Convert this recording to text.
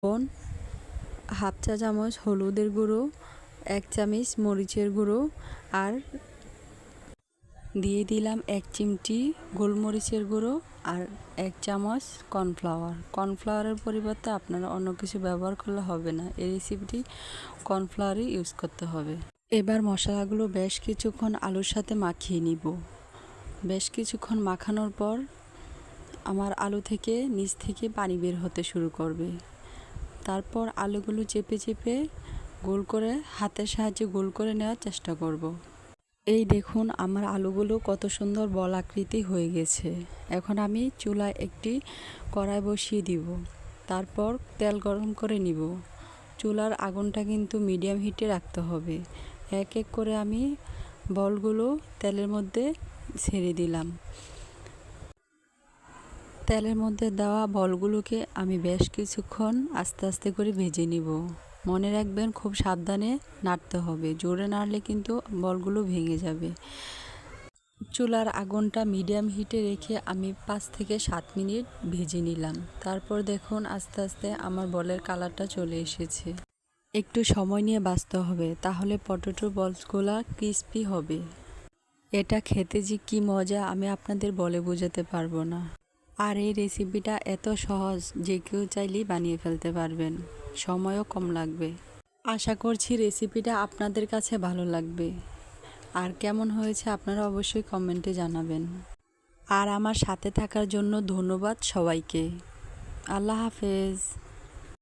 লবণ, হাফ চা চামচ হলুদের গুঁড়ো, 1 চামচ মরিচের গুঁড়ো আর দিয়ে দিলাম 1 চিমটি গোলমরিচের গুঁড়ো আর 1 চামচ কর্নফ্লাওয়ার। কর্নফ্লাওয়ারের পরিবর্তে আপনারা অন্য কিছু ব্যবহার করলে হবে না, এই রেসিপিটি কর্নফ্লাওয়ারই ইউজ করতে হবে। এবার মশলাগুলো বেশ কিছুক্ষণ আলুর সাথে মাখিয়ে নিব। বেশ কিছুক্ষণ মাখানোর পর আমার আলু থেকে নিচ থেকে পানি বের হতে শুরু করবে। তারপর আলুগুলো চেপে চেপে গোল করে হাতের সাহায্যে গোল করে নেওয়ার চেষ্টা করব। এই দেখুন আমার আলুগুলো কত সুন্দর বল আকৃতি হয়ে গেছে। এখন আমি চুলায় একটি কড়াই বসিয়ে দিব। তারপর তেল গরম করে নিব। চুলার আগুনটা কিন্তু মিডিয়াম হিটে রাখতে হবে। এক এক করে আমি বলগুলো তেলের মধ্যে ছেড়ে দিলাম। তেলের মধ্যে দেওয়া বলগুলোকে আমি বেশ কিছুক্ষণ আস্তে আস্তে করে ভেজে নিব। মনে রাখবেন খুব সাবধানে নাড়তে হবে, জোরে নাড়লে কিন্তু বলগুলো ভেঙে যাবে। চুলার আগুনটা মিডিয়াম হিটে রেখে আমি 5 থেকে 7 মিনিট ভেজে নিলাম। তারপর দেখুন আস্তে আস্তে আমার বলের কালারটা চলে এসেছে। একটু সময় নিয়ে ভাজতে হবে, তাহলে পটেটো বলসগুলো ক্রিস্পি হবে। এটা খেতে যে কি মজা আমি আপনাদের বলে বোঝাতে পারবো না। আর এই রেসিপিটা এত সহজ যে কেউ চাইলেই বানিয়ে ফেলতে পারবেন, সময়ও কম লাগবে। আশা করছি রেসিপিটা আপনাদের কাছে ভালো লাগবে। আর কেমন হয়েছে আপনারা অবশ্যই কমেন্টে জানাবেন। আর আমার সাথে থাকার জন্য ধন্যবাদ সবাইকে। আল্লাহ হাফেজ।